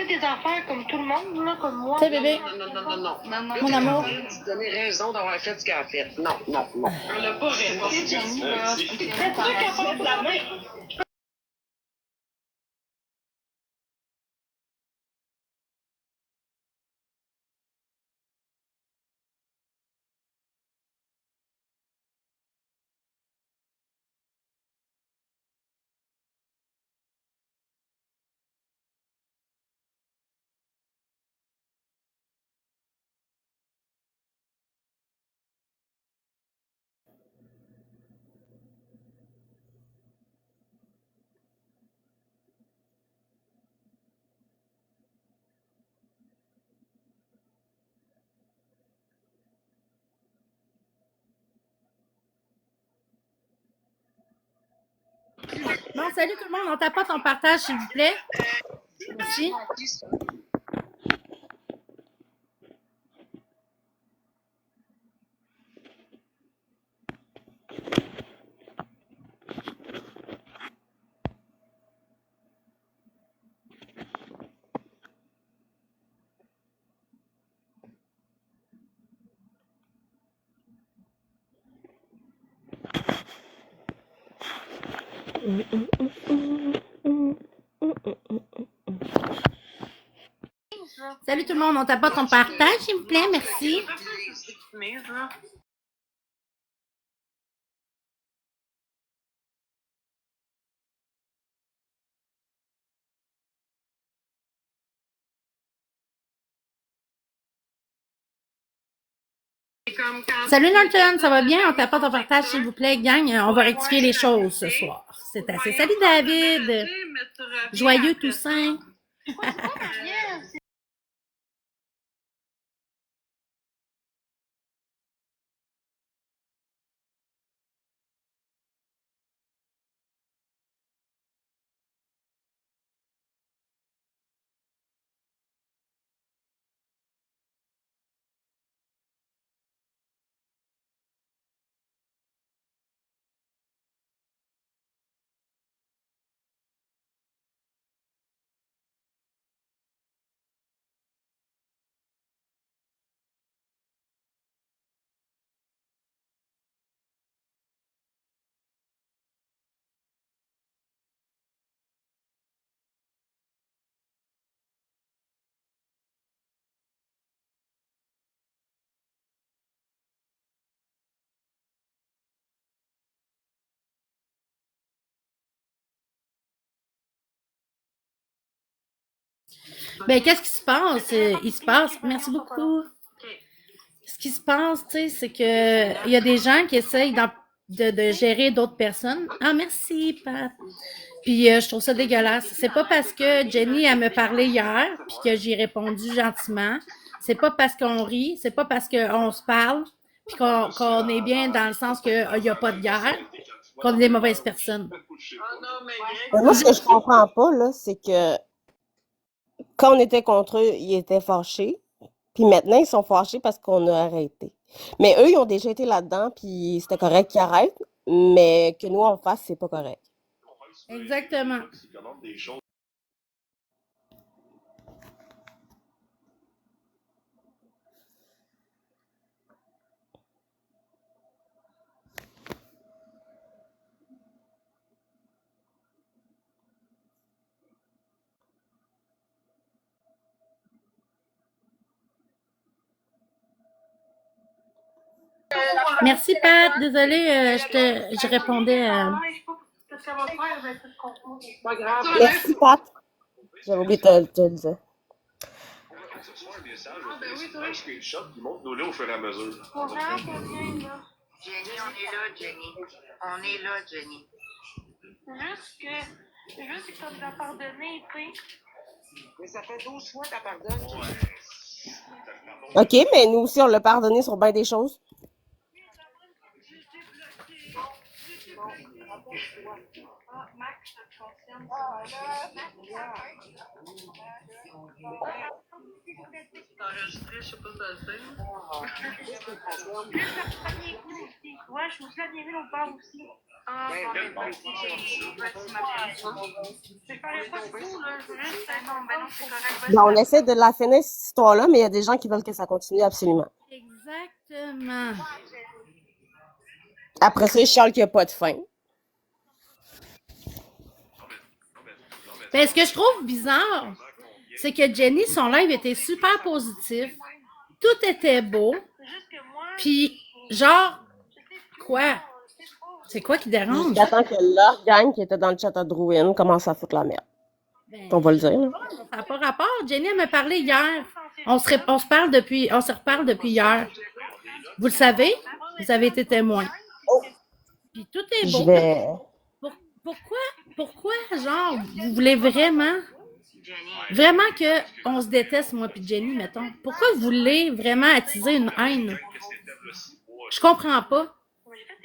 fait des affaires comme tout le monde, là, comme moi. Tu sais, bébé. Non. Mon amour. Tu donnais raison d'avoir fait ce qu'elle a fait. Non. On l'a pas répondu, Jenny, là. C'est sûr qu'elle porte la main. Bon, salut tout le monde. On tapote, on partage, s'il vous plaît. Merci. Salut tout le monde. On tapote, on partage, s'il vous plaît. Merci. Salut Norton, ça va bien? On tapote, on partage, s'il vous plaît, gang. On va rectifier les choses ce soir. C'est assez. Salut David. Joyeux Toussaint. Ben, qu'est-ce qui se passe? Il se passe, merci beaucoup. Ce qui se passe, tu sais, c'est que il y a des gens qui essayent de gérer d'autres personnes. Ah, merci, Pat. Puis je trouve ça dégueulasse. C'est pas parce que Jenny, elle me parlait hier, puis que j'ai répondu gentiment. C'est pas parce qu'on rit, c'est pas parce qu'on se parle, puis qu'on est bien dans le sens qu'il n'y a pas de guerre, qu'on est des mauvaises personnes. Moi, ce que je comprends pas, là, c'est que quand on était contre eux, ils étaient fâchés. Puis maintenant, ils sont fâchés parce qu'on a arrêté. Mais eux, ils ont déjà été là-dedans, puis c'était correct qu'ils arrêtent. Mais que nous, on fasse, c'est pas correct. Exactement. Merci, Pat. Désolée, je répondais. Merci, Pat. J'avais oublié de te le dire. Un screenshot, puis montre-nous-le au fur et à mesure. Jenny, on est là, Jenny. On est là, Jenny. Juste que tu as pardonné, tu sais. Mais ça fait 12 fois que t'as pardonné. OK, mais nous aussi, on l'a pardonné sur bien des choses. Ah, Max, ça te concerne. Enregistré, je sais pas si ça se dit. Ouais, je me suis la bien mis l'autre part aussi. Ah, Ben, bon, ben, ben, si vas-y, ma belle. Je ferais pas de tout, là. Je veux juste. Non, ben non, c'est correct. Vas-y, Ben, on ma essaie de la finir, cette histoire-là, mais il y a des gens qui veulent que ça continue absolument. Exactement. Après ça, ils chialent qu'il n'y a pas de fin. Ben, ce que je trouve bizarre, c'est que Jenny, son live était super positif. Tout était beau. C'est juste que moi, Puis, genre, quoi? C'est quoi qui dérange? J'attends que leur gang qui était dans le chat à Drouin commence à foutre la merde. Ben, On va le dire. Là. ça n'a pas rapport. Jenny, elle m'a parlé hier. On se reparle depuis hier. Vous le savez? Vous avez été témoin. Puis tout est Je beau. vais. Pourquoi, genre, vous voulez vraiment qu'on se déteste, moi puis Jenny, mettons? Pourquoi vous voulez vraiment attiser une haine? Je comprends pas.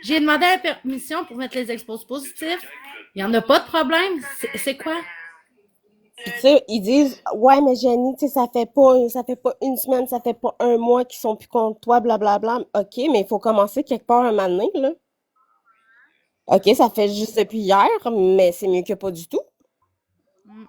J'ai demandé la permission pour mettre les expos positifs. Il n'y en a pas de problème. C'est quoi? Puis, tu sais, ils disent, ouais, mais Jenny, tu sais, ça fait pas une semaine, ça fait pas un mois qu'ils sont plus contre toi, blablabla. OK, mais il faut commencer quelque part un moment donné, là. OK, ça fait juste depuis hier, mais c'est mieux que pas du tout. vous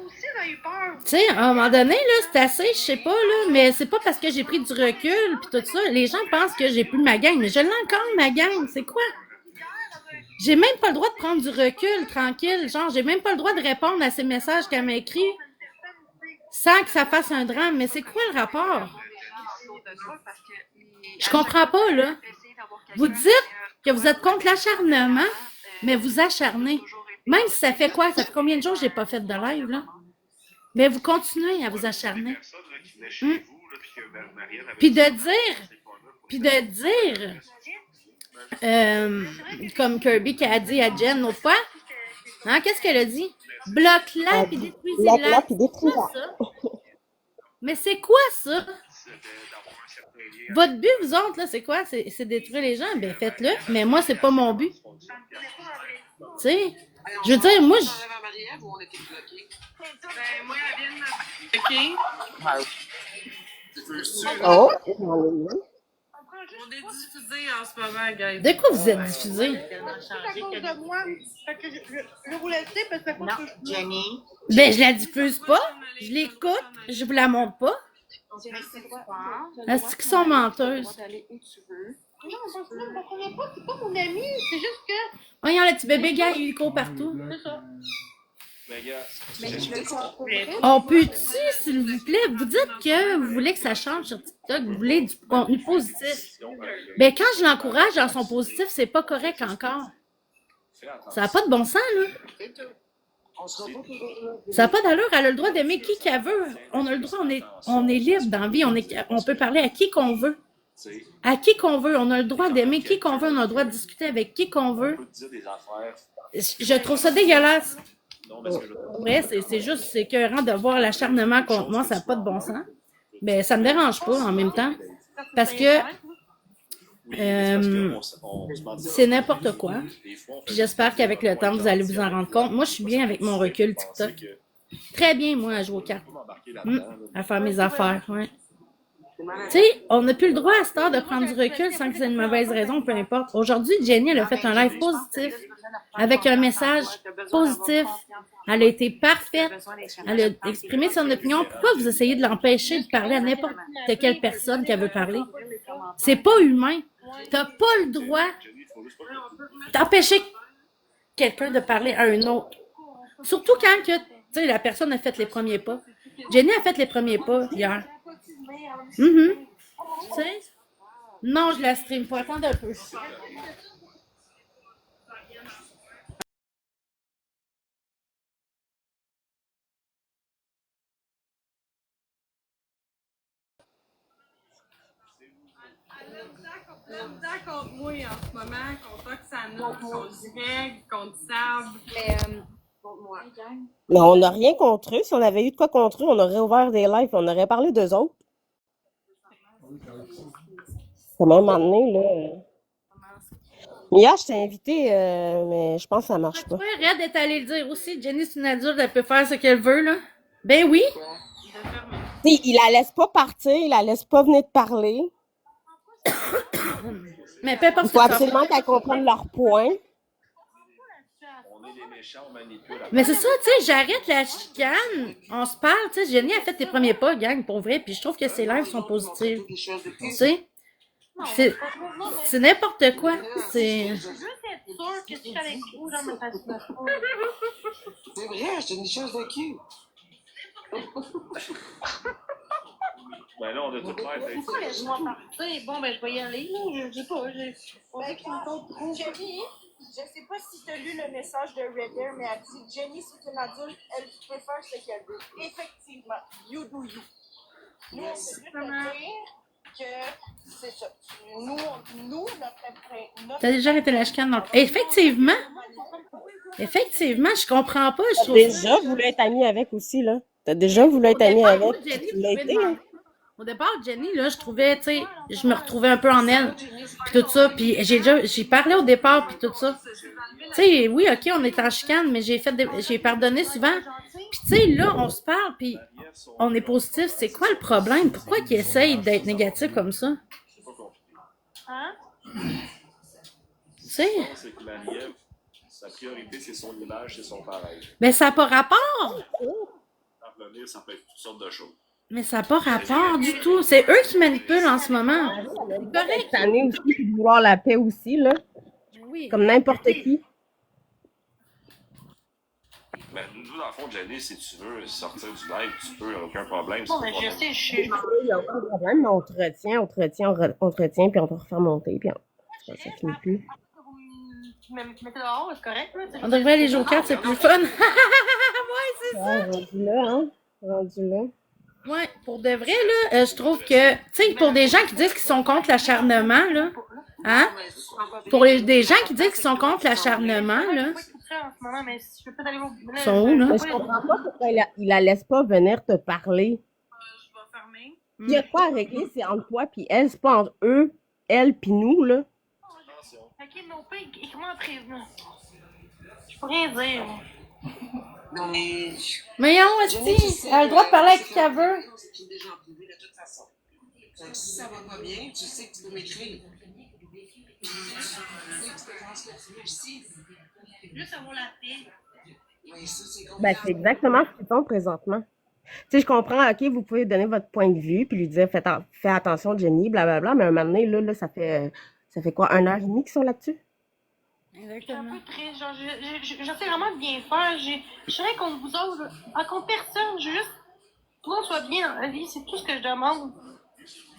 aussi, vous avez eu peur. Tu sais, à un moment donné, là, c'est assez, je sais pas, là, mais c'est pas parce que j'ai pris du recul puis tout ça. Les gens pensent que j'ai plus ma gang, mais je l'ai encore, ma gang. C'est quoi? J'ai même pas le droit de prendre du recul, tranquille. Genre, j'ai même pas le droit de répondre à ces messages qu'elle m'a écrits sans que ça fasse un drame. Mais c'est quoi le rapport? Je comprends pas, là. Vous dites que vous êtes contre l'acharnement, mais vous acharnez. Même si ça fait quoi? Ça fait combien de jours que j'ai pas fait de live, là? Mais vous continuez à vous acharner. Puis de dire, comme Kirby qui a dit à Jen l'autre fois, hein, qu'est-ce qu'elle a dit? Bloque-la puis détruisez-la. Bloque-la puis détruisez-la. C'est quoi ça? Mais c'est quoi ça? Votre but, vous autres, là, c'est quoi? C'est détruire les gens? Ben, faites-le. Mais moi, c'est pas mon but. Tu sais? Je veux dire, moi, On enlève à Marie-Ève ou on était bloqués? Ben, moi, elle vient de me bloquer. Oh, j'en ai une. On est diffusé en ce moment, guys. de quoi vous êtes diffusé? C'est à cause de moi. Fait que je vous laisse parce que c'est pas que je Jenny. Ben, je la diffuse pas. Je l'écoute. Je vous la montre pas. Est-ce qu'ils sont menteuses? Non, parce que je ne comprenais pas, c'est pas mon ami, c'est juste que. Voyons, le petit bébé gars, il court partout. C'est ça. On peut-tu, s'il vous plaît, vous dites que vous voulez que ça change sur TikTok, vous voulez du contenu positif. Ben, quand je l'encourage dans son positif, c'est pas correct encore. Ça n'a pas de bon sens, là. Ça n'a pas d'allure. Elle a le droit d'aimer qui qu'elle veut. On a le droit, on est libre dans la vie. On peut parler à qui qu'on veut. À qui qu'on veut. On a le droit d'aimer qui qu'on veut. On a le droit de discuter avec qui qu'on veut. Je trouve ça dégueulasse. Ouais, c'est juste, c'est écœurant de voir l'acharnement contre moi. Ça n'a pas de bon sens. Mais ça me dérange pas en même temps. Parce que c'est n'importe quoi. Puis j'espère qu'avec le temps, vous allez vous en rendre compte. Moi, je suis bien avec mon recul TikTok. Très bien, moi, à jouer aux cartes. À faire mes affaires, ouais. Tu sais, on n'a plus le droit à cette heure de prendre du recul sans que c'est une mauvaise raison, peu importe. Aujourd'hui, Jenny, elle a fait un live positif avec un message positif. Elle a été parfaite. Elle a exprimé son opinion. Pourquoi vous essayez de l'empêcher de parler à n'importe quelle personne qu'elle veut parler? C'est pas humain. T'as pas le droit d'empêcher quelqu'un de parler à un autre. Surtout quand que, tu sais, la personne a fait les premiers pas. Jenny a fait les premiers pas hier. Tu sais? Non, je la stream pas. Attends un peu. Contre moi en ce moment, contre Oksana, contre Greg, contre Sab. Mais on n'a rien contre eux. Si on avait eu de quoi contre eux, on aurait ouvert des lives, on aurait parlé d'eux autres. Comme un moment donné, là. Hier, je t'ai invité, mais je pense que ça marche pas. Ouais, Red est allé le dire aussi. Jenny, c'est une adulte, elle peut faire ce qu'elle veut, là. Ben oui. T'sais, il la laisse pas partir, il la laisse pas venir te parler. Mais peu importe Il ce faut que tu absolument qu'elle comprenne leur point. On est des méchants, on manipule. Mais c'est ça, tu sais, j'arrête la chicane, on se parle, tu sais, Jenny a fait tes premiers pas, gang, pour vrai, puis je trouve que ses lives sont positifs. Tu sais, c'est n'importe quoi, c'est... Je veux juste être sûre que si je suis avec vous, genre, me fasse pas. C'est vrai, j'ai une chose de cul. Ben là, on a tout l'air d'être. Pourquoi laisse-moi partir? Bon, ben, je vais y aller, là. Je sais pas, on dirait qu'ils sont trop. Jenny, je sais pas si tu as lu le message de Redder, mais elle dit Jenny, c'est une adulte, elle peut faire ce qu'elle veut. Effectivement, you do you. Nous, on peut juste te dire que c'est ça. Nous notre T'as déjà arrêté la chicane dans le... Effectivement, je comprends pas, je T'as trouve... déjà voulu être amie avec aussi, là. T'as déjà voulu être amie avec. Moi, Puis Jenny, tu l'as je trouvais été, hein. Au départ, Jenny, là, je trouvais, tu sais, je me retrouvais un peu en elle, puis tout ça, puis j'ai parlé au départ, puis tout ça. Tu sais, oui, ok, on est en chicane, mais j'ai pardonné souvent. Puis tu sais, là, on se parle, puis on est positif. C'est quoi le problème? Pourquoi qu'ils essayent d'être négatifs comme ça? Hein? Tu sais, C'est que Marie-Ève, sa priorité, c'est son image, c'est son pareil. mais ça n'a pas rapport. Parvenir, ça peut être toutes sortes de choses. Mais ça n'a pas rapport du tout. C'est eux qui manipulent en ce moment. C'est correct. Cette année aussi, puis de vouloir la paix aussi, là. Oui. Comme n'importe qui. Mais nous, dans le fond, Jenny, si tu veux sortir du live, tu peux, aucun problème. Bon, ben, je sais, je suis. Il n'y a aucun problème, mais on te retient, puis on te refait monter, puis ça finit plus. Tu me mettez dehors, c'est correct, là? On devrait aller jouer aux cartes, c'est plus fun. Ouais, c'est ça. Ouais, rendu là, hein. Rendu là. Ouais, pour de vrai, là, je trouve que, tu sais, pour des gens qui disent qu'ils sont contre l'acharnement, là, hein? Pour des gens qui disent qu'ils sont contre l'acharnement, là, En ce moment, mais je peux pas aller au. ils sont où, là? Mais je comprends pas pourquoi il la laisse pas venir te parler. Je vais fermer. Il y a quoi à régler, c'est entre toi puis elle, c'est pas entre eux, elle puis nous, là. Ok, mais au pire, écris-moi en prévenant. Je peux rien dire. Non, mais. Mais non, aussi, elle a le droit de parler avec qui elle veut. C'est déjà en privé de toute façon. Fait que si ça va pas bien, tu sais que tu peux m'écrire. Tu sais que tu peux faire ce que tu veux ici. Juste avoir la paix. Oui, ça, c'est Ben, c'est exactement ce qu'ils font présentement. Tu sais, je comprends, OK, vous pouvez donner votre point de vue, puis lui dire, fais attention, Jenny, blablabla, mais un moment donné, là, ça fait quoi, 1 heure et demie qu'ils sont là-dessus? Je suis un Exactement. peu triste, genre, j'essaie vraiment de bien faire. Je serais contre vous autres, contre personne. Je veux juste que tout le monde soit bien dans la vie, c'est tout ce que je demande.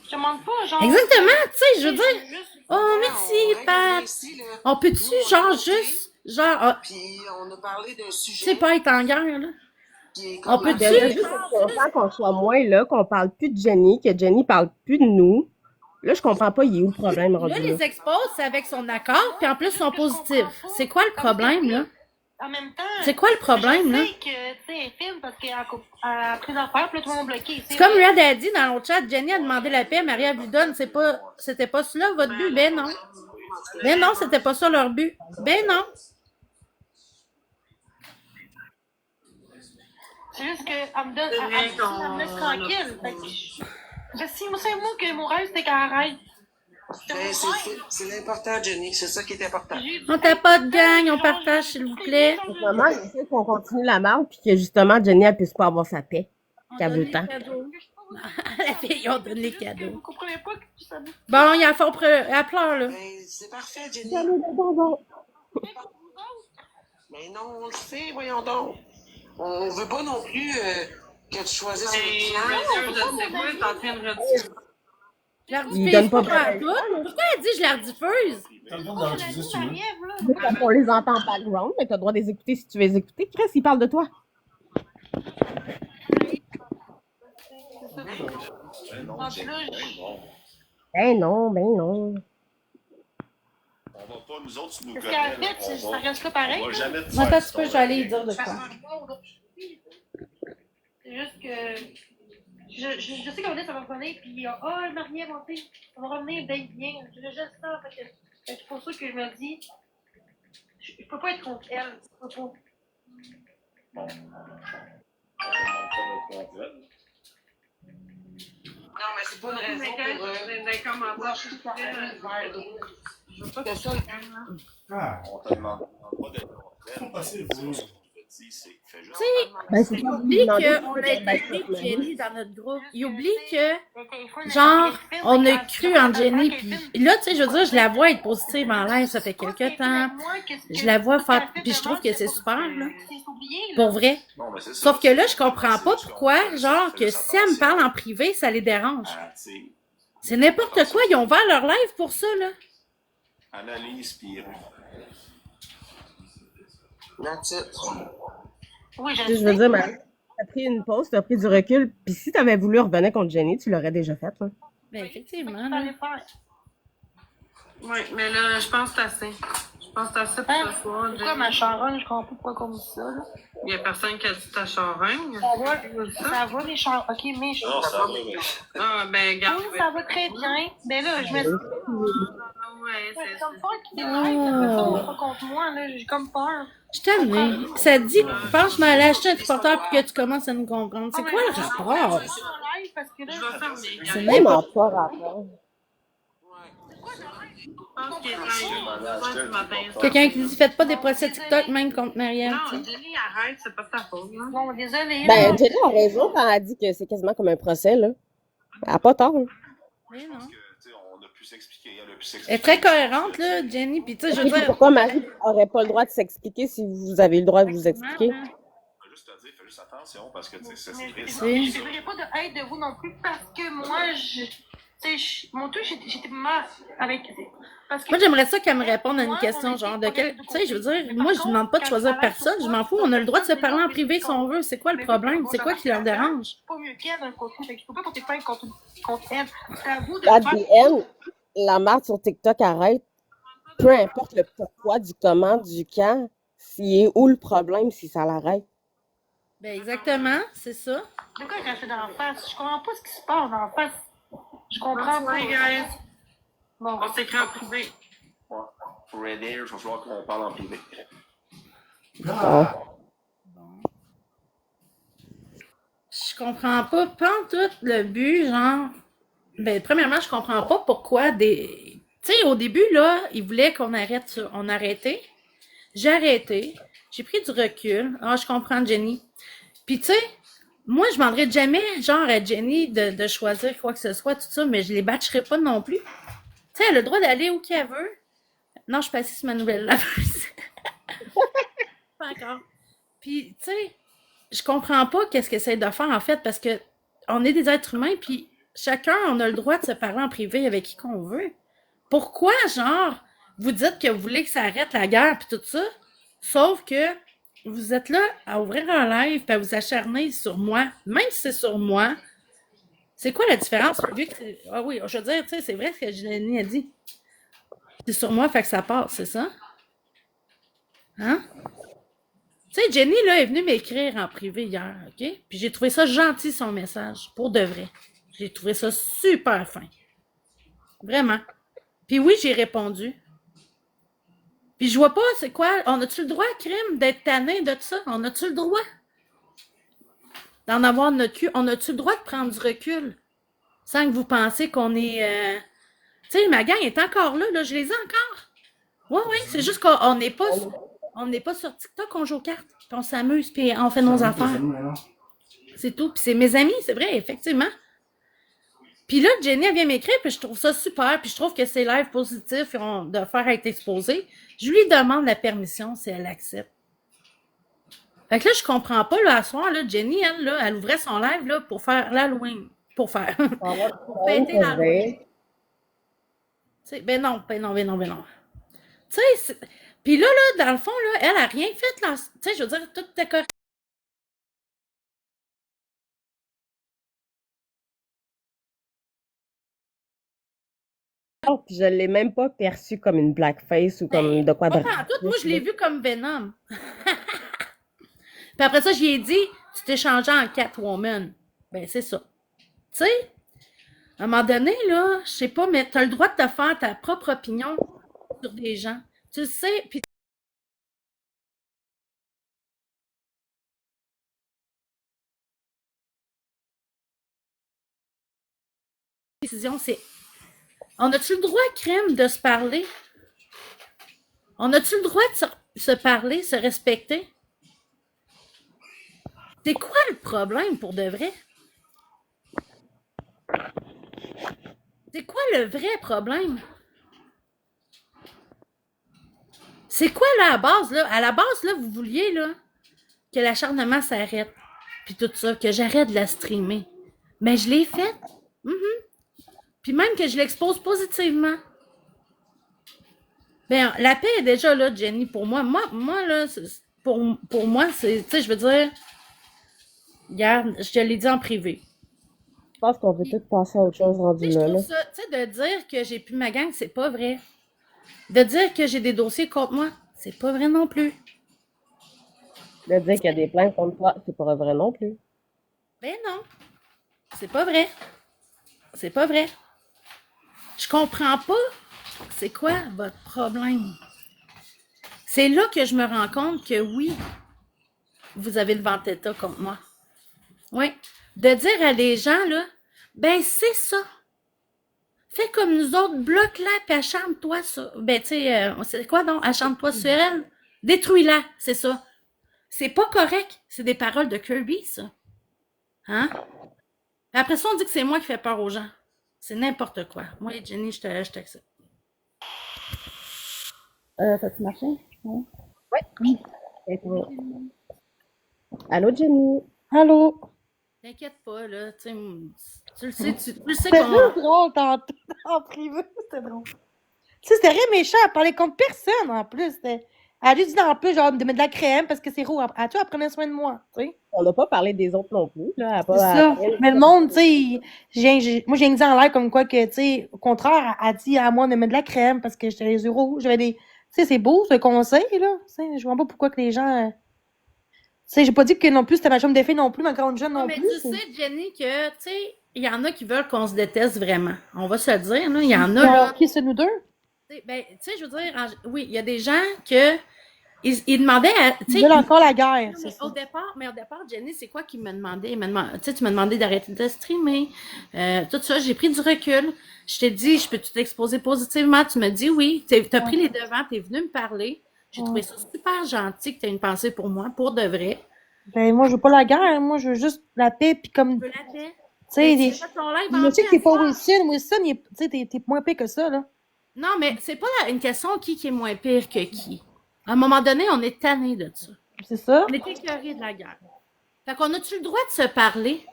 Je demande pas, genre. Exactement, tu sais, je veux dire, Juste. oh, merci, Pat. On peut-tu, genre, juste, genre, ah, Puis on a parlé d'un tu sujet sais, pas être en guerre, là. qui est On comme peut-tu? Déjà, juste être content qu'on soit moins là, qu'on parle plus de Jenny, que Jenny parle plus de nous. Là, je comprends pas, il est où le problème rendu Là, là? les exposes, c'est avec son accord, puis en plus, ils sont positifs. C'est quoi le problème, là? En même temps. C'est quoi le problème, là? Je sais que, tu sais, elle filme parce qu'elle a pris d'affaires, puis là, tout le monde bloqué. C'est comme Red a dit dans le chat, Jenny a demandé la paix, Maria lui donne, c'était pas cela votre but? Ben non. Ben non, c'était pas ça leur but. Ben non. C'est juste qu'elle me donne. Elle me laisse tranquille. Fait que je sais, moi, c'est moi que mon rêve, c'était qu'elle arrête. Ben, c'est l'important, Jenny. C'est ça qui est important. On t'a pas de gang, on partage, s'il vous plaît. En ce moment, j'essaie qu'on continue la marche, puis que justement, Jenny, elle puisse pas avoir sa paix. Qu'elle veut le temps. La fille, on donne les cadeaux. Vous comprenez pas que ça me. Bon, il y a fort elle pleure, là. Ben, c'est parfait, Jenny. Mais non, on le sait, voyons donc. On veut pas non plus que tu choisisses Hey, une je sais pas, t'es en train de retirer. Je la Il rediffuse donne pas pas partout. Pourquoi elle dit je la rediffuse? T'as le droit d'en utiliser si tu veux. On les entend en background, mais t'as le droit de les écouter si tu veux les écouter. Chris, il parle de toi. Ben non, Ah, Jenny, là, ben non. Ben non. On va pas, nous autres, tu nous Qu'est-ce connais. qu'elle a là, fait? on Ça reste là pareil? va jamais te Moi, faire attends, tu peux, je vais aller lui dire de quoi. C'est juste que. Je sais qu'à un moment donné, ça va revenir, puis oh, elle m'a rien inventé. Ça va revenir bien. Je jette ça, fait que c'est pour ça que je me dis. Je peux pas être contre elle. Je peux pas. On demande pas notre contrôle. Non, mais c'est pas une raison pour Dans les commentaires, je suis très- Je veux pas que C'est ça. Ah, On te demande pas de faut passer, Ce que je te dis, c'est fais juste. Ben, c'est Il pas oublie lui demander qu'on a de mettre écrit ça, Jenny dans notre groupe. Il oublie que, Le téléphone, genre, elle on a filme, cru elle en filme, Jenny. elle filme. Puis là, tu sais, je veux dire, je la vois être positive en live, ça fait Pas quelques que temps. moi, qu'est-ce que- Je la vois ce qu'elle faire, fait puis je trouve demain, que c'est c'est pas- super, là. C'est oublié, là. Pour vrai. Non, mais c'est ça. Sauf que là, je c'est- comprends c'est pas juste pourquoi, qu'on genre, fait que juste si elle me parle en attention privé, ça les dérange. à, tu sais, C'est n'importe quoi, ils ont ouvert leur live pour ça, là. analyse, puis That's it. Oui, je Je veux sais. dire, Marie, t'as pris une pause, t'as pris du recul, puis si t'avais voulu revenir contre Jenny, tu l'aurais déjà fait, là. Ben, effectivement, Il là. fallait faire. Oui, mais là, je pense que c'est assez. Je pense que c'est assez pour Hein? ce soir. Pourquoi ma charogne, je comprends pas pourquoi on dit ça, là. Il y a personne qui a dit ta charogne. Ça va, mes charognes. Ok, mes non, charognes. ça va, mais Ah, ben, garde. Oui, ça va très bien. Ben là, je me suis Ouais, c'est c'est comme peur qu'il déraille, pas contre moi, là. J'ai comme peur. Je t'aime. Ça te dit, pense, je m'allais acheter un triporteur pour que tu commences à nous comprendre. C'est quoi le rapport? Je suis en live parce que là, Je vais fermer. C'est Je Vraiment n'importe pas rapport. pense qu'il est ce matin. Quelqu'un qui dit, faites pas des procès TikTok même contre Marianne. Non, Jenny, arrête, c'est pas ta faute. Hein. bon, désolé. Ben, Jenny a raison quand elle dit que c'est quasiment comme un procès, là. Elle a pas tort, là. Mais non. parce que, tu sais, on a pu s'expliquer, elle a pu s'expliquer. Elle est très cohérente, là, Jenny. Puis, tu sais, je veux Et puis dire. pourquoi Marie aurait pas le droit de s'expliquer si vous avez le droit de vous expliquer? Je vais juste te dire, fais juste attention parce que, tu sais, c'est Mais triste. je ne voudrais pas de aide de vous non plus parce que moi, mon truc, j'étais mal avec. Parce que Moi, j'aimerais ça qu'elle me réponde à une question, genre, de quel. Tu sais, je veux dire, moi, je demande pas de choisir personne. Je m'en fous. On a le droit de se parler en privé si on veut. C'est quoi le problème? C'est quoi qui leur dérange? c'est pas mieux qu'elle dans le contenu. Fait qu'il faut pas porter plainte contre elle. C'est à vous de At faire. the end, la marque sur TikTok arrête. Peu importe le pourquoi, du comment, du quand, s'il est où le problème, si ça l'arrête. Ben, exactement, c'est ça. De quoi qu'elle fait dans la face? Je comprends pas ce qui se passe dans la face. Je comprends pas. Ouais, guys. Bon, On s'écrit en privé. Ouais. Pour aider, il va falloir qu'on parle en privé. ah, Je comprends pas tout le but, genre. Ben, premièrement, je comprends pas pourquoi des. Tu sais, au début, là, ils voulaient qu'on arrête ça. On a arrêté. J'ai arrêté. J'ai pris du recul. Ah, je comprends, Jenny. Puis, tu sais, moi, je demanderais jamais, genre, à Jenny de choisir quoi que ce soit, tout ça, mais je les batcherai pas non plus. Tu sais, elle a le droit d'aller où qu'elle veut. Non, je suis passée sur ma nouvelle laveuse. Pas encore. Puis, tu sais, je comprends pas qu'est-ce qu'elle essaie de faire, en fait, parce que on est des êtres humains, puis chacun, on a le droit de se parler en privé avec qui qu'on veut. Pourquoi, genre, vous dites que vous voulez que ça arrête la guerre, puis tout ça, sauf que vous êtes là à ouvrir un live, puis à vous acharner sur moi, même si c'est sur moi, c'est quoi la différence? Vu que ah oui, je veux dire, tu sais, c'est vrai ce que Jenny a dit. C'est sur moi, fait que ça passe, c'est ça? Hein? Tu sais, Jenny, là, est venue m'écrire en privé hier, OK? Puis j'ai trouvé ça gentil, son message, pour de vrai. J'ai trouvé ça super fin. Vraiment. Puis oui, j'ai répondu. Puis je vois pas, c'est quoi? On a-tu le droit, crime, d'être tanné de ça? On a-tu le droit? D'en avoir notre cul? On a-tu le droit de prendre du recul? Sans que vous pensiez qu'on est... Tu sais, ma gang est encore là, je les ai encore. Oui, oui, c'est juste qu'on n'est pas... On n'est pas sur TikTok, on joue aux cartes, puis on s'amuse, puis on fait nos affaires. C'est tout. Puis c'est mes amis, c'est vrai, effectivement. Puis là, Jenny, elle vient m'écrire, puis je trouve ça super, puis je trouve que c'est live positif de faire être exposé. Je lui demande la permission si elle accepte. Fait que là, je comprends pas, là, à soir, là, Jenny, elle, là, elle ouvrait son live, là, pour faire l'Halloween. Pour faire. Pour fêter l'Halloween. Ben non. Tu sais, puis là, dans le fond, là, elle a rien fait, là. Tu sais, je veux dire, tout était correct. Puis je l'ai même pas perçu comme une blackface ou comme de quoi de... Pas en tout, moi, je l'ai vu comme Venom. Puis après ça, j'y ai dit, tu t'es changé en Catwoman. Ben, c'est ça. Tu sais, à un moment donné, là, je sais pas, mais t'as le droit de te faire ta propre opinion sur des gens. Tu le sais, puis décision, c'est on a-tu le droit, crème, de se parler? On a-tu le droit de se parler, se respecter? C'est quoi le problème pour de vrai? C'est quoi le vrai problème? C'est quoi là, à la base, là? À la base, là, vous vouliez, là, que l'acharnement s'arrête. Puis tout ça, que j'arrête de la streamer. Mais je l'ai fait. Puis même que je l'expose positivement. Ben, la paix est déjà là, Jenny, pour moi. Moi là, pour moi, c'est, tu sais, je veux dire, regarde, je te l'ai dit en privé. Je pense qu'on veut tout passer à autre chose rendu Tu sais, je là. trouve ça, tu sais, de dire que j'ai plus ma gang, c'est pas vrai. De dire que j'ai des dossiers contre moi, c'est pas vrai non plus. De dire qu'il y a des plaintes contre toi, c'est pas vrai non plus. Ben non, c'est pas vrai. C'est pas vrai. Je comprends pas c'est quoi votre problème. C'est là que je me rends compte que oui, vous avez le vendetta contre moi. Oui. De dire à des gens, là, ben c'est ça. Fais comme nous autres, bloque-la, puis acharne-toi sur... Ben, tu sais, c'est quoi donc? Acharne-toi sur elle. Détruis-la, c'est ça. C'est pas correct. C'est des paroles de Kirby, ça. Hein? Après ça, on dit que c'est moi qui fais peur aux gens. C'est n'importe quoi. Moi, Jenny, je t'accepte. Ça-tu marché? Ouais. Oui. Allô, Jenny? Allô? T'inquiète pas, là. Tu le sais, tu le sais C'était comment... juste drôle en privé, c'était drôle. Tu sais, c'était rien méchant, elle parlait comme personne en plus. Elle a juste dit en plus, genre, de mettre de la crème parce que c'est roux. Elle prenait soin de moi, tu sais. On n'a pas parlé des autres non plus, là. C'est ça. Mais le monde, tu sais, moi, j'ai dit en l'air comme quoi que, tu sais, au contraire, elle a dit à moi de mettre de la crème parce que j'étais les yeux rouges. J'avais des. Tu sais, c'est beau, ce conseil, là. Tu sais, je vois pas pourquoi que les gens. Tu sais, j'ai pas dit que non plus, c'était ma chambre de fille non plus, ma grande jeune non mais plus. tu sais, Jenny, que, tu sais, il y en a qui veulent qu'on se déteste vraiment. On va se le dire, là. Il y en a, là. Qui, c'est nous deux? Ben, tu sais, je veux dire, oui, il y a des gens que... Ils demandaient à... Ils veulent encore la guerre, non, c'est ça. Au départ, Jenny, c'est quoi qu'ils me demandaient? Tu sais, tu m'as demandé d'arrêter de streamer. Tout ça, j'ai pris du recul. Je t'ai dit, je peux-tu t'exposer positivement? Tu me dis oui. T'as pris les devants, t'es venu me parler. J'ai trouvé ça super gentil que t'aies une pensée pour moi, pour de vrai. Ben, moi, je veux pas la guerre. Moi, je veux juste la paix, puis comme... Tu veux la paix? Tu sais, Mais tu fais ton live je en sais que paix t'es pas à soir. Wilson. Wilson, tu sais, t'es moins pire que ça, là. Non, mais c'est pas une question qui est moins pire que qui. À un moment donné, on est tanné de ça. C'est ça. On est écœuré de la guerre. Fait qu'on a-tu le droit de se parler?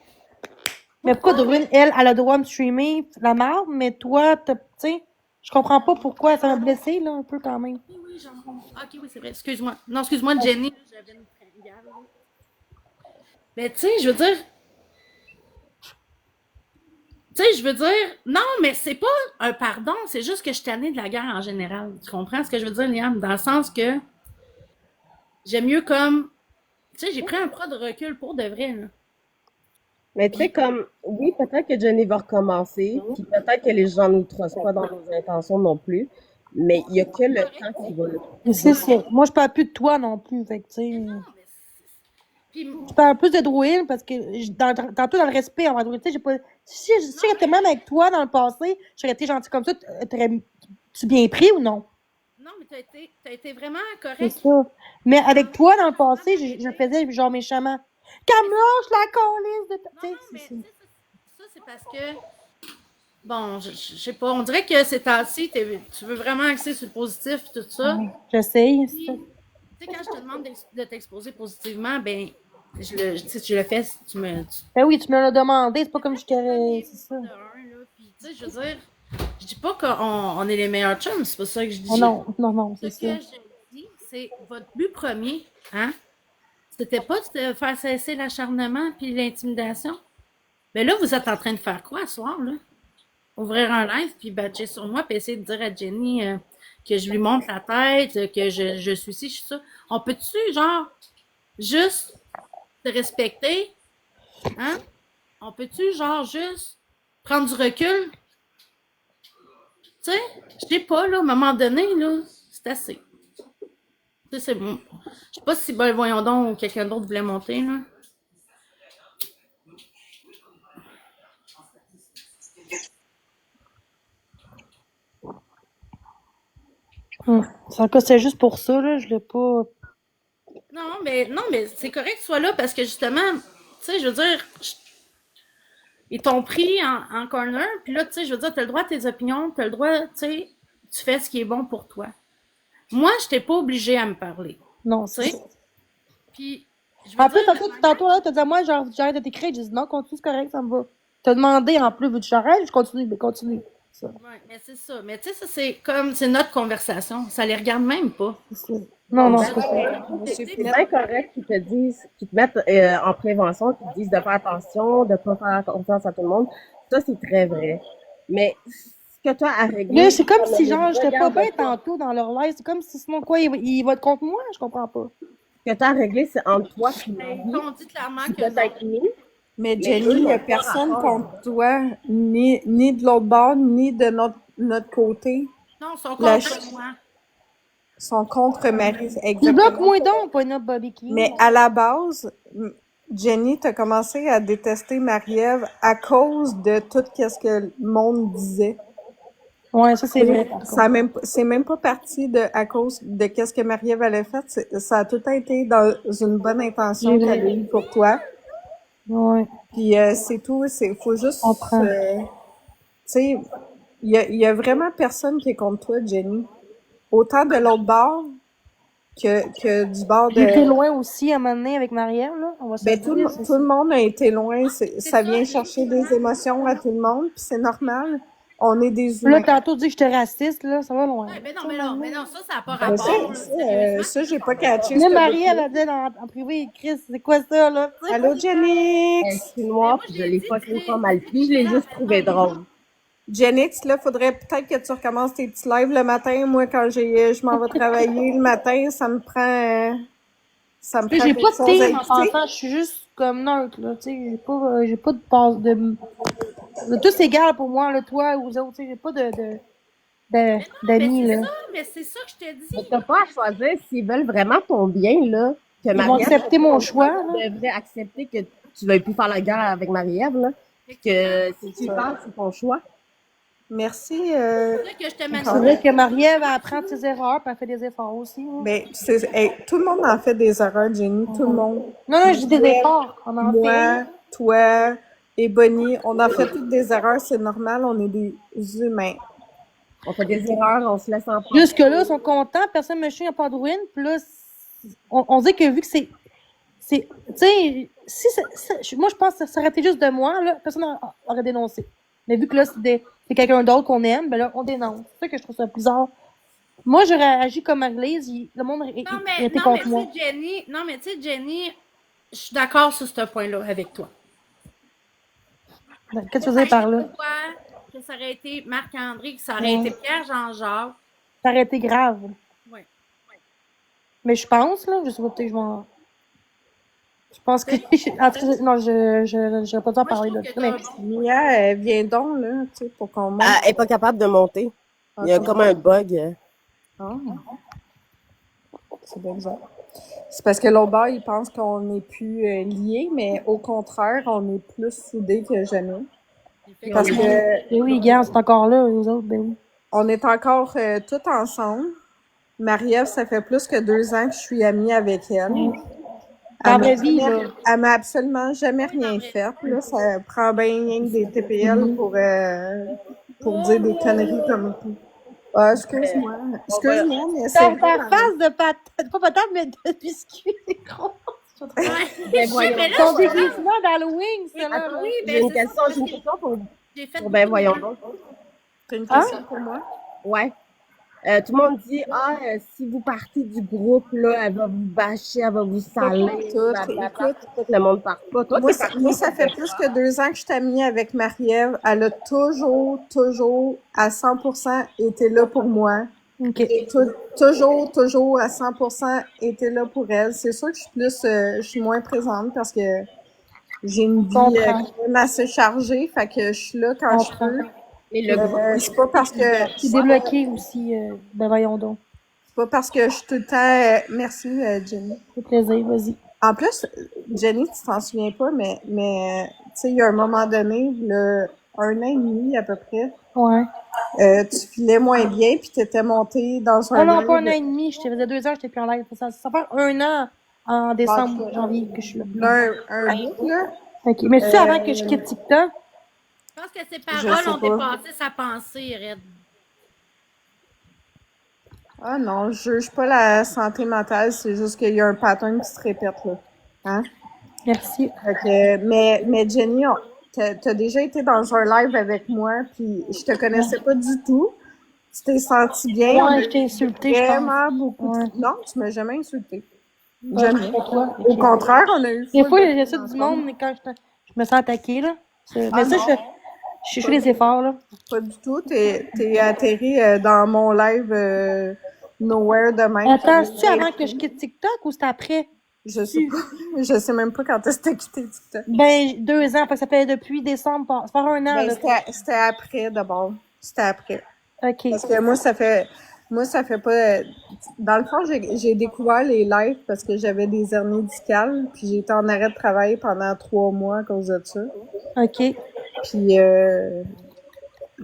Mais pourquoi Dorine, elle a le droit de streamer la marde, mais toi, tu sais, je comprends pas pourquoi. Ça m'a blessé, là, un peu quand même. Oui, j'en ok, oui, c'est vrai. Excuse-moi. Non, excuse-moi, Jenny. J'avais une fringale. Mais tu sais, je veux dire... Tu sais, je veux dire... Non, mais c'est pas un pardon. C'est juste que je suis tannée de la guerre en général. Tu comprends ce que je veux dire, Liam? Dans le sens que... J'aime mieux comme... Tu sais, j'ai pris un pas de recul pour de vrai, là. Mais tu sais, comme, oui, peut-être que Jenny va recommencer, puis peut-être que les gens ne nous trustent pas dans nos intentions non plus, mais il n'y a que le temps qui va le Mais c'est ça. Moi, je parle plus de toi non plus, fait que, tu sais... Non, mais... Puis... Je parle plus de Drouille parce que, tantôt, dans le respect envers Drouille, tu sais, j'ai pas... Si j'étais même avec toi dans le passé, j'aurais été gentil comme ça, t'aurais-tu bien pris ou non? Non, mais t'as été vraiment C'est correct. ça. Mais avec toi, dans le passé, je faisais genre méchamment. Cameron, je la colisse de ta... Non, Tu sais, non, mais c'est- ça, c'est parce que... Bon, je sais pas, on dirait que ces temps-ci, tu veux vraiment axer sur le positif et tout ça. J'essaye. Puis, tu sais, quand je te demande de t'exposer positivement, ben, tu sais, tu le fais, Ben oui, tu me l'as demandé, c'est pas comme je t'aurais... C'est ça. de un, là. Puis, tu sais, je veux dire, je dis pas qu'on est les meilleurs chums, c'est pas ça que je dis. Oh non, non, Ce c'est que ça. je dis, c'est votre but premier, hein, c'était pas de faire cesser l'acharnement puis l'intimidation. Mais là, vous êtes en train de faire quoi ce soir, là? Ouvrir un live puis batcher sur moi puis essayer de dire à Jenny que je lui monte la tête, que je suis ci, je suis ça. On peut-tu, genre, juste se respecter? Hein? On peut-tu, genre, juste prendre du recul? Tu sais, je sais pas, là, à un moment donné, là, c'est assez. Tu sais, c'est bon. Je sais pas si, ben, voyons donc, quelqu'un d'autre voulait monter, là. C'est juste pour ça, là. Je l'ai pas. Non, mais c'est correct que tu sois là parce que justement, tu sais, je veux dire, ils t'ont pris en corner, puis là, tu sais, je veux dire, t'as le droit à tes opinions, t'as le droit, tu sais, tu fais ce qui est bon pour toi. Moi, je t'ai pas obligée à me parler, Non, tu c'est sais. ça. Puis, je veux En plus, dire, tantôt, là, t'as dit à moi, genre, j'arrête de t'écrire. J'ai dit non, continue, c'est correct, ça me va. T'as demandé en plus, veux-tu que j'arrête? Je continue, mais continue. Ça, ouais, mais c'est ça. Mais tu sais, ça, c'est comme, c'est notre conversation. Ça les regarde même pas. c'est ça. Non, Ben, c'est pas ça. c'est bien correct qu'ils te disent, qu'ils te mettent en prévention, qu'ils te disent de faire attention, de pas faire confiance à tout le monde. Ça, c'est très vrai. Mais ce que tu as à régler, Là, c'est comme si, ne genre, j'étais pas regarde bien pas. tantôt dans leur live. C'est comme si, sinon, quoi, ils votent contre moi? Je comprends pas. Ce que tu as à régler, c'est entre toi et Ils Marie, t'ont dit clairement qui que non. peut-être mis, Mais mais Jenny, eux, il ils n'y a n'ont pas personne rapport. contre toi, ni de l'autre bord, ni de notre côté. Non, ils sont La contre moi. sont contre Marie, Puis exactement. bloque-moi donc, pas notre barbecue. Mais à la base, Jenny, t'as commencé à détester Marie-Ève à cause de tout ce que le monde disait. Ouais, ça, c'est vrai, par Ça contre. c'est même pas parti à cause de qu'est-ce que Marie-Ève elle fait. Ça a tout été dans une bonne intention C'est qu'elle a vrai. eue pour toi. Ouais, Puis c'est tout. Faut juste, je comprends. tu sais, il y a vraiment personne qui est contre toi, Jenny. Autant de l'autre bord que du bord J'ai été de. loin aussi à un moment donné avec Marielle, là. On va se le Ben tout dire, c'est tout le monde a été loin. C'est Ça ça, vient chercher des émotions à tout le monde. Puis c'est normal. On est des Là, humains. tantôt, dit que j'étais raciste, là. Ça va loin. Ouais, mais Tu non, sais, mais non, maintenant. mais non, ça n'a pas Ben rapport, là, sérieusement. ça j'ai pas catché Là, ce Marielle, bout-là. elle dit en privé, Chris, c'est quoi ça, là? Tu sais? Allô, Elle Jenix? est Mais noire, moi, puis je je l'ai l'ai dit, fucking tu pas sais, mal pris, je l'ai juste trouvé drôle. Jenix, là, faudrait peut-être que tu recommences tes petits lives le matin. Moi, quand je m'en vais travailler le matin, ça me prend Tu sais, j'ai quelque pas de chose à team en écouter. passant, je suis juste comme neutre, là. Tu sais, j'ai pas de passe de. Tous égal pour moi, là, toi ou aux autres. Tu sais, j'ai pas Mais d'amis, là. mais c'est ça que je te Mais dis. t'as pas à choisir s'ils veulent vraiment ton bien, là. Que Ils vont Marie-Ève accepter soit mon contre toi, choix, là. tu devrais accepter que tu veuilles plus faire la guerre avec Marie-Ève, là. Que si tu parles, c'est ton choix. Merci. C'est vrai que je te mets C'est vrai que Marie-Ève, elle apprend de ses erreurs, puis elle fait des efforts aussi. Hein. Ben, tout le monde en fait des erreurs, Jenny. Tout le monde. Non, je dis des Moi, efforts. On en fait. Moi, toi et Bonnie, on en fait toutes des erreurs. C'est normal. On est des humains. On fait des erreurs, on se laisse en prendre. Jusque-là, ils sont contents, personne ne me chie, il n'y a pas de ruine. Puis là, on dit que vu que c'est. Tu sais, moi, je pense que ça aurait été juste de moi, là, personne aurait dénoncé. Mais vu que là, c'est quelqu'un d'autre qu'on aime, ben là, on dénonce. C'est ça que je trouve ça bizarre. Moi, j'aurais agi comme Marie-Lise, le monde était contre moi. tu sais, Jenny, je suis d'accord sur ce point-là avec toi. Qu'est-ce que tu veux dire par là? Que ça aurait été Marc-André, que ça aurait été Pierre Jean-Jacques. Ça aurait été grave. Ouais. Mais je pense, là, je sais pas, peut-être que je m'en. Je pense que. En tout cas, non, je pas dû en parler, là. Mais Mia, viens donc, là, tu sais, pour qu'on monte. Elle est pas capable de monter. Il y a comme un bug. Ah. C'est bien bizarre. C'est parce que l'autre bord, il pense qu'on n'est plus liés, mais au contraire, on est plus soudés que jamais. Parce que ben oui, gars, c'est encore là, les autres, ben oui. on est encore tous ensemble. Marie-Ève, ça fait plus que 2 ans que je suis amie avec elle. Dans la vraie vie, là. Elle m'a absolument jamais rien fait. Là, ça prend bien rien que des TPL pour dire des conneries comme ça. Ah, excuse-moi. Excuse-moi, mais c'est Ta vrai. face de patate, pas patate, mais de biscuit, c'est gros. Ben voyons. mais là, Ton déguisement d'Halloween, c'est là. oui, J'ai ben une c'est ça. question pour J'ai fait ben voyons donc. T'as une question pour moi? Ouais. Tout le monde dit, si vous partez du groupe, là, elle va vous bâcher, elle va vous saler. Écoute, Tout le monde part pas. Toi, Moi, t'es parti. ça fait plus que 2 ans que je suis amie avec Marie-Ève. Elle a toujours, à 100% été là pour moi. OK. Et toujours, à 100% été là pour elle. C'est sûr que je suis moins présente parce que j'ai une vie quand même assez chargée. Fait que je suis là quand je peux. Mais le groupe, C'est pas parce que Je suis débloquée aussi. Ben voyons donc. c'est pas parce que je suis tout le temps. Merci, Jenny. C'est plaisir, vas-y. En plus, Jenny, tu t'en souviens pas, mais tu sais, il y a un moment donné, un an et demi à peu près, Ouais. Tu filais moins bien, puis t'étais monté dans un Non, pas un an live. et demi. Ça faisait 2 ans que j'étais plus en live. Ça fait 1 an en décembre, janvier que je suis là. Là, un bout, là. OK. Mais c'est avant que je quitte TikTok? Je pense que ses Je paroles sais ont pas. dépassé sa pensée, Red. Ah non, je juge pas la santé mentale, c'est juste qu'il y a un pattern qui se répète, là. Hein? Merci. Fait que, mais Jenny, t'as déjà été dans un live avec moi, puis je te connaissais pas du tout. Tu t'es senti bien. On a Ouais, je t'ai eu insulté, je pense. vraiment beaucoup de... Ouais. Non, tu m'as jamais insulté. Ah, Jamais. c'est pas toi. Au OK. contraire, on a eu Des full fois, de il y a ça fun du ensemble. monde, mais quand je me sens attaquée, là. Mais Ah ça, non, je fais les efforts, là. pas du tout. T'es atterri dans mon live Nowhere de même. Attends, c'est-tu avant que je quitte TikTok ou c'est après? Je sais pas. Je sais même pas quand est-ce que t'as quitté TikTok. Ben, 2 ans, fait que ça fait depuis décembre, ça fait 1 an, Ben, là. c'était après d'abord. C'était après. OK. Parce que moi, ça fait pas. Dans le fond, j'ai découvert les lives parce que j'avais des hernies discales, puis j'ai été en arrêt de travail pendant 3 mois à cause de ça. OK. Puis,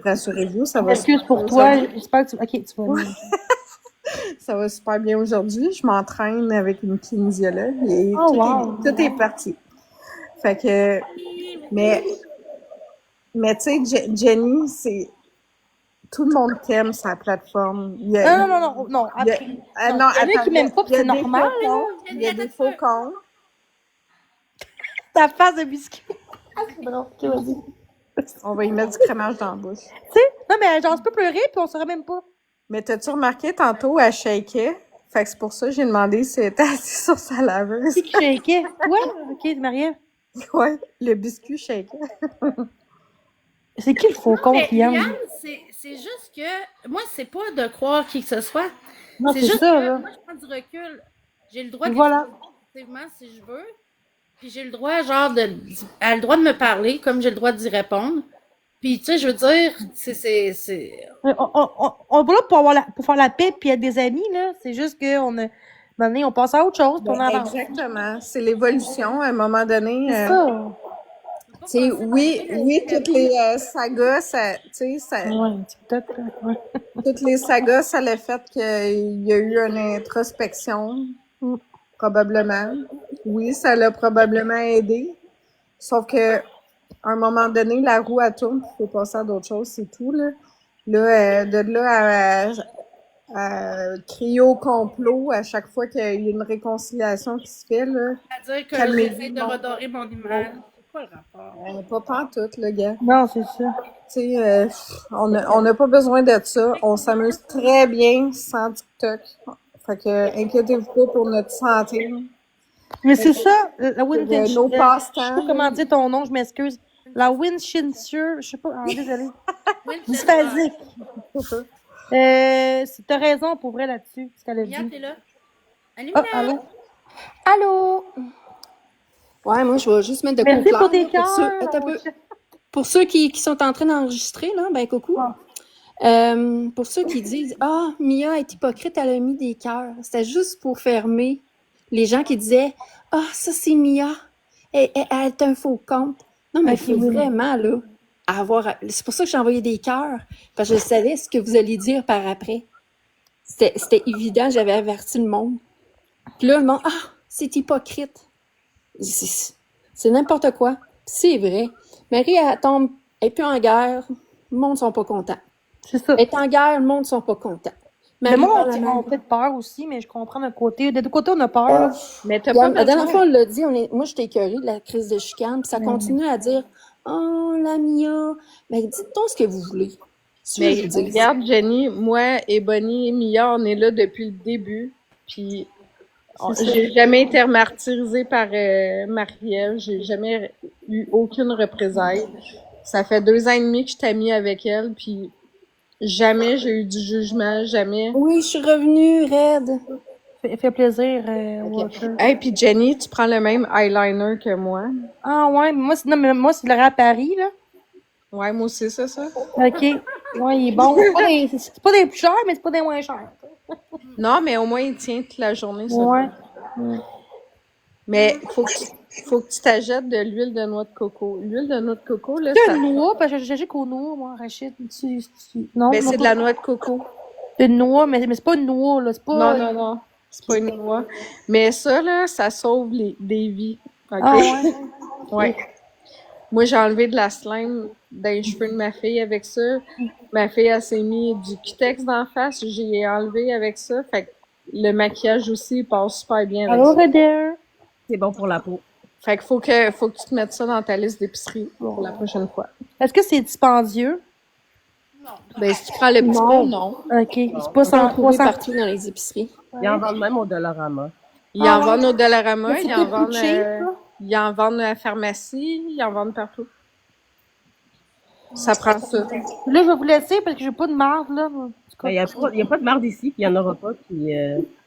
rassurez-vous, ça va Excuse super pour bien toi, aujourd'hui. j'espère que tu... OK, tu vas bien. Ça va super bien aujourd'hui. Je m'entraîne avec une kinésiologue et Oh, wow. tout est parti. Fait que, mais tu sais, Jenny, c'est tout le monde t'aime sa plateforme. Non, Il y a- après. ah Non, non, il y en a attends, qui m'aiment pas, puis il y a c'est des normal, faux là. comptes. Il y a des faux comptes. Ta face de biscuit. Ah, c'est drôle. OK, vas-y. On va y mettre du crémage dans la bouche. Tu sais, non, mais genre, tu peux pleurer, puis on saurait même pas. Mais t'as-tu remarqué tantôt, elle shakeait? Fait que c'est pour ça que j'ai demandé si elle était assise sur sa laveuse. Qui shakeait? Toi? OK, Marie-Ève. Ouais, le biscuit shakeait. C'est qui le faux Non, compte, mais Liam? Liam, c'est juste que moi, c'est pas de croire qui que ce soit. Non, C'est c'est juste ça, que là. moi, je prends du recul. J'ai le droit Voilà. d'utiliser positivement si je veux. Puis j'ai le droit, genre, elle a le droit de me parler comme j'ai le droit d'y répondre. Puis, tu sais, je veux dire, c'est... On est pas là pour faire la paix puis être des amis, là. C'est juste qu'on a... Maintenant, on passe à autre chose, puis on avance. Exactement. C'est l'évolution. À un moment donné, C'est ça. tu sais, oui, toutes les sagas, ça, tu sais, Ouais, TikTok, là. Ouais. toutes les sagas, ça l'a fait qu'il y a eu une introspection, probablement. Oui, ça l'a probablement aidé. Sauf que, à un moment donné, la roue, elle tourne, puis il faut passer à d'autres choses, c'est tout, là. Là, de là à crier au complot à chaque fois qu'il y a une réconciliation qui se fait, là. C'est-à-dire que Calmez-vous, j'essaie de bon. redorer mon image. C'est pas le rapport. Pas pantoute, le gars. Non, c'est ça. Tu sais, on n'a pas besoin de ça. On s'amuse très bien sans TikTok. Fait que, inquiétez-vous pas pour notre santé. Mais c'est ça, la Winston... Nos Je sais passe-temps. pas comment dire ton nom, je m'excuse. La Winstonshire, je sais pas, désolée. Dysphasique. T'as raison pour vrai là-dessus, ce qu'elle a Mia, dit. t'es là? Allô, Oh, Mia? allô? Allô? Ouais, moi, je vais juste mettre de Merci quoi pour tes clair, là, cœurs. attends un peu. Pour ceux qui sont en train d'enregistrer, là, ben coucou. Pour ceux qui disent « Ah, Mia est hypocrite, elle a mis des cœurs. » C'était juste pour fermer les gens qui disaient « Ah, ça c'est Mia, elle est un faux compte. » Non, mais il faut vraiment, là, avoir... C'est pour ça que j'ai envoyé des cœurs, parce que je savais ce que vous alliez dire par après. C'était évident, j'avais averti le monde. Puis là, le monde « Ah, c'est hypocrite. » C'est n'importe quoi. C'est vrai. Marie, elle tombe, elle n'est plus en guerre, le monde ne sont pas contents. C'est ça. Elle est en guerre, le monde ne sont pas contents. Mais moi, on a peut-être peur aussi, mais je comprends d'un côté. De deux côtés, on a peur. Là. Mais t'as pas La dernière fois, on l'a dit, moi, j'étais écœurée de la crise de chicane, puis ça continue à dire « Oh, la Mia! » Mais dites-donc ce que vous voulez. Mais regarde, Jenny, moi et Bonnie et Mia, on est là depuis le début, puis j'ai jamais été remartyrisée par Marie-Ève, j'ai jamais eu aucune représailles. Ça fait 2 ans et demi que je suis amie avec elle, puis jamais j'ai eu du jugement, jamais. Oui, je suis revenue, raide. Fait plaisir, Walter. Hey, puis Jenny, tu prends le même eyeliner que moi. Ah ouais, mais moi, c'est le rap à Paris, là. Ouais, moi aussi, c'est ça. OK. Ouais, il est bon. C'est pas des plus chers, mais c'est pas des moins chers. Non, mais au moins, il tient toute la journée, ça. Ouais. Mais faut Faut que tu t'achètes de l'huile de noix de coco. L'huile de noix de coco, là, C'est ça... une noix, parce que j'ai qu'au noix, moi, Rachid. Non, Ben, non, c'est de la noix de coco. c'est une noix, mais c'est pas une noix, là. C'est pas. Non. C'est pas une noix. Mais ça, là, ça sauve des vies. OK? Ah, ouais. Ouais. Moi, j'ai enlevé de la slime dans les cheveux de ma fille avec ça. Ma fille, elle s'est mis du Cutex d'en face. J'ai enlevé avec ça. Fait que le maquillage aussi, il passe super bien avec Allô, ça. Reder. C'est bon pour la peau. Fait que faut que tu te mettes ça dans ta liste d'épicerie pour la prochaine fois. Est-ce que c'est dispendieux? Ben, si tu prends le petit pot, non. OK. C'est pas On peut en 100, trouver 300. partout dans les épiceries. Ils en vendent même au Dollarama. Ils en vendent au Dollarama, Mais c'est ils en peut-être vendent, plus cheap, là. ils en vendent à la pharmacie, ils en vendent partout. Ça prend ça. Là, je vais vous laisser parce que j'ai pas de marde, là. Il n'y a pas de marde ici, puis il n'y en aura pas. Puis,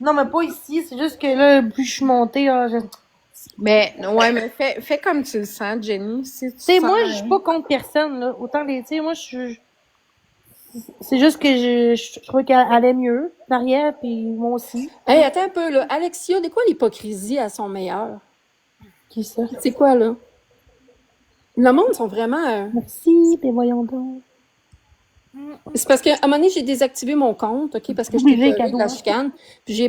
Non, mais pas ici. C'est juste que là, plus je suis montée, là, Mais, ouais, mais fais comme tu le sens, Jenny. Si tu Tu sais, sens- moi, je suis pas contre personne, là. Autant les, tu sais, moi, c'est juste que je trouvais qu'elle allait mieux, Maria, puis moi aussi. Hey, attends un peu, là. Alexia, de quoi l'hypocrisie à son meilleur? Qui ça? C'est quoi, là? Le monde sont vraiment... Merci, puis voyons donc. C'est parce qu'à un moment donné, j'ai désactivé mon compte, OK, parce que Oui, j'étais les écœurée de la cadeaux. chicane. Puis j'ai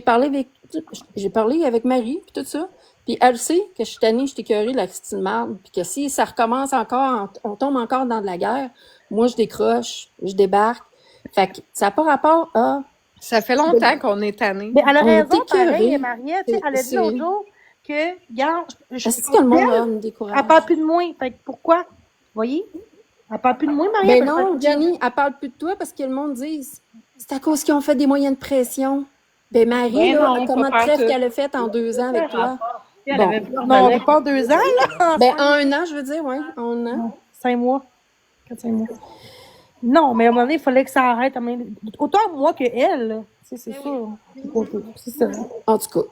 parlé avec Marie, puis tout ça. Puis elle sait que je suis tannée, je suis écœurée de la Christine Marde, puis que si ça recommence encore, on tombe encore dans de la guerre, moi, je décroche, je débarque. Fait que ça n'a pas rapport à... Ça fait longtemps qu'on est tannés. Mais elle a On est raison, pareil, écœurés. Maria, tu sais, elle a dit C'est- l'autre jour que, regarde, Est-ce que le monde va me décourager? elle parle plus de moi. Fait que pourquoi? Vous voyez? Elle parle plus de moi, Maria. Ben parce non, que- Jenny, elle parle plus de toi parce que le monde dit c'est à cause qu'ils ont fait des moyens de pression. Ben Marie, Ben là, non, comment de pas trêve partout. qu'elle a fait en 2 ans avec toi? elle Bon. avait plus Non, on n'est pas en 2 ans, là. Ben en 1 an, je veux dire, oui, en 1 an. 5 mois. 4-5 mois. Non, mais à un moment donné, il fallait que ça arrête. Autant moi que elle, là. Tu sais, c'est ça. C'est ça. En tout cas.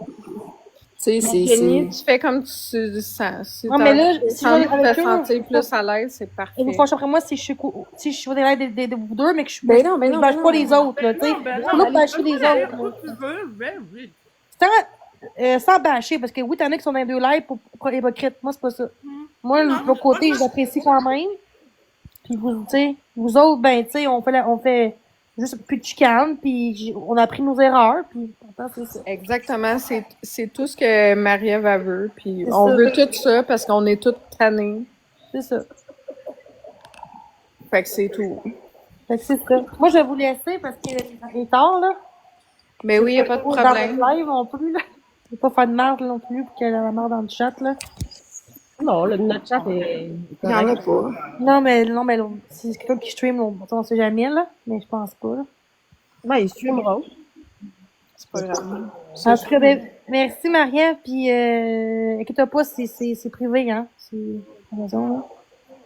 Tu sais, Jenny, c'est... tu fais comme tu le sens. Si Non, mais là, si t'as je vais envie de avec te eux, sentir plus à l'aise, c'est parfait. Et vous fâchez après moi si je suis sur des règles de vous deux, mais que je Ben non, je bâche pas les autres, là, tu sais. Pas bâcher les autres, là. Sans bâcher, parce que oui, t'en as qui sont dans les deux lives pour être hypocrite. Moi, c'est pas ça. Moi, de l'autre côté, je l'apprécie quand même. Puis vous, tu sais, vous autres, ben, tu sais, on fait juste plus de chicane, puis on a appris nos erreurs, puis pourtant, c'est ça. Exactement, c'est tout ce que Marie-Ève veut. Puis C'est on ça. veut tout ça parce qu'on est toutes tannés. C'est ça. Fait que c'est tout. Fait que c'est ça. Moi, je vais vous laisser parce qu'il est tard, là. Mais oui, il n'y a pas de Dans problème. le live non plus, là. Je vais pas faire de merde non plus, pour qu'elle ait la merde dans le chat, là. Non, notre chat est Il y en a correct. pas. Non, mais c'est quelqu'un qui stream, on sait jamais, là. Mais je pense pas, là. Ben, il streamera. C'est pas grave. En tout cas, ben, merci, Maria, puis inquiète pas, c'est privé, hein. C'est raison, là.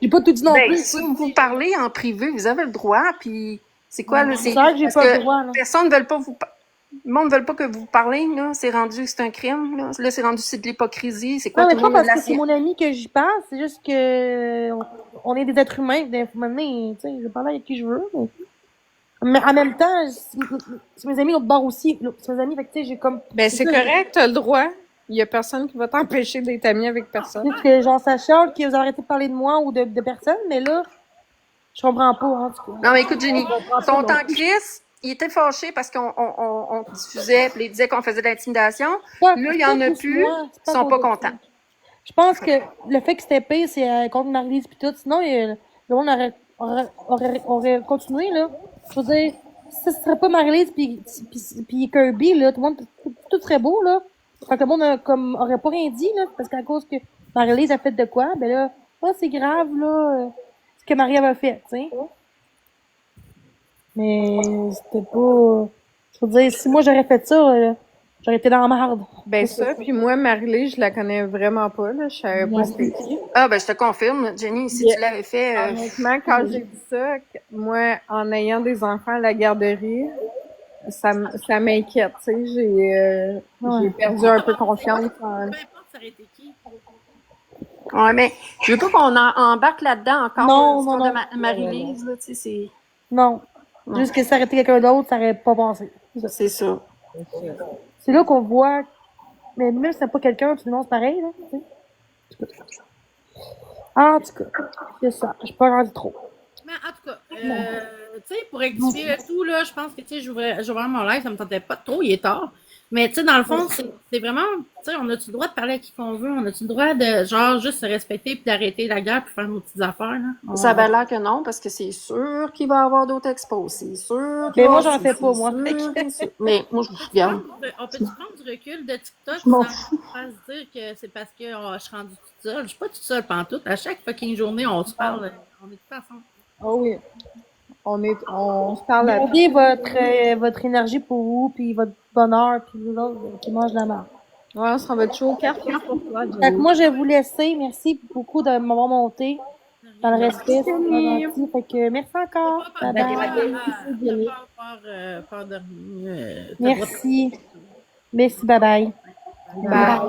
J'ai pas tout dit non Ben, plus. si vous parlez en privé, vous avez le droit, puis c'est quoi, là? C'est vrai que j'ai parce pas le droit, là. personne ne veut pas le monde ne veut pas que vous parlez, là. C'est rendu, c'est un crime, là. Là, c'est rendu, c'est de l'hypocrisie. C'est quoi, Non, mais tout le pas monde est parce de que c'est mon ami que j'y pense, c'est juste que on est des êtres humains, des tu sais, je parle avec qui je veux, mais en même temps, c'est mes amis l'autre bord aussi, c'est mes amis, fait que tu sais, j'ai comme... Ben, c'est correct, t'as le droit. Il y a personne qui va t'empêcher d'être ami avec personne. Juste que genre ça chiale que vous arrêtez de parler de moi ou de personne, mais là, je comprends pas, en tout cas. Non, mais écoute, Jenny, son temps Chris, il était fâché parce qu'on diffusait, puis il disait qu'on faisait de l'intimidation. Là, il y en a plus. Ils sont pas contents. Je pense que le fait que c'était pire, c'est contre Marie-Lise pis tout. Sinon, le monde aurait continué, là. Je veux dire, si ce serait pas Marie-Lise pis Kirby, là, tout serait beau, là. Fait que le monde aurait pas rien dit, là, parce qu'à cause que Marie-Lise a fait de quoi, ben là, c'est grave, là, ce que Marie avait fait, tu sais. Mais c'était pas... Je veux dire, si moi j'aurais fait ça, j'aurais été dans la merde. Ben ça, puis moi, Marie-Lise, je la connais vraiment pas, là. Je savais pas c'était qui. Ah, ben, je te confirme, Jenny, si tu l'avais fait... Honnêtement, quand j'ai dit ça, moi, en ayant des enfants à la garderie, ça m'inquiète, tu sais. J'ai perdu un peu confiance en... Ouais, mais je veux pas qu'on embarque là-dedans encore. Non, l'histoire non, de non. Marie-Lise, là, tu sais, c'est... Non. Juste que si ça aurait été quelqu'un d'autre, ça aurait pas passé. C'est ça. C'est là qu'on voit... Mais même si c'est pas quelqu'un, tu dénonces pareil, là, tu sais. En tout cas, c'est ça. Je suis pas rendu trop. Mais en tout cas, tu sais, pour rectifier le tout, là, je pense que, tu sais, j'ouvrais mon live, ça me tentait pas trop, il est tard. Mais, tu sais, dans le fond, c'est vraiment, tu sais, on a-tu le droit de parler à qui qu'on veut? On a-tu le droit de, genre, juste se respecter puis d'arrêter la guerre puis faire nos petites affaires, là? Ça avait l'air que non, parce que c'est sûr qu'il va y avoir d'autres expos. C'est sûr qu'il Mais va moi, y avoir j'en fais ci, pas, c'est moi. sûr, c'est sûr. Mais moi, je regarde. On peut-tu prendre du recul de TikTok Je m'en sans faire se dire que c'est parce que je suis rendue toute seule? Je suis pas toute seule pantoute. À chaque fucking journée, on se parle, on est tous ensemble. Oh oui. On se parle à Gardez votre énergie pour vous, puis votre bonheur, puis vous autres qui mangent la marde. Ouais, ça va être chaud. Carte pour toi, Fait que Jenny. moi, je vais vous laisser. Merci beaucoup de m'avoir monté dans le respect. C'est très gentil. Fait que merci encore. Bye bye. T'as pas peur de rien. Merci. Merci, bye bye. Bye.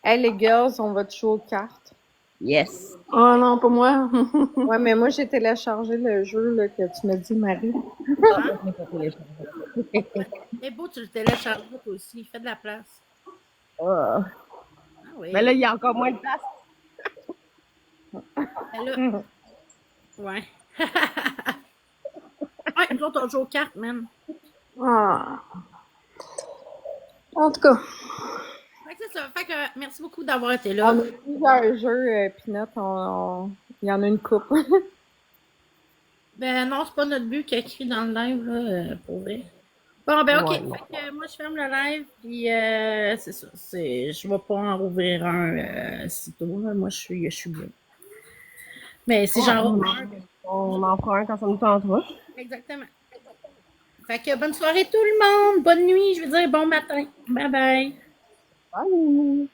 Hey, les girls, on va te jouer aux cartes. Yes. Oh non, pas moi. Ouais, mais moi, j'ai téléchargé le jeu là, que tu m'as dit, Marie. C'est beau, tu le télécharges toi aussi. Fais de la place. Ah. Ah oui. Mais là, il y a encore moins de place. Mais là, ouais. Ouais, nous autres, on joue aux cartes, man. Ah. En tout cas. Fait que c'est ça. Fait que merci beaucoup d'avoir été là. On a plusieurs jeux, Pinot. Il y en a une coupe. Ben non, c'est pas notre but qu'il y a écrit dans le live, là, pour vrai. Bon, ben ok. Ouais, Fait que moi, je ferme le live, puis c'est ça. Je vais pas en rouvrir un sitôt, là. Moi, je suis bien. Mais si j'en rouvre un, ben, On en fera un quand ça nous tentera. exactement. Fait que bonne soirée tout le monde, bonne nuit, je veux dire bon matin. Bye bye. Bye.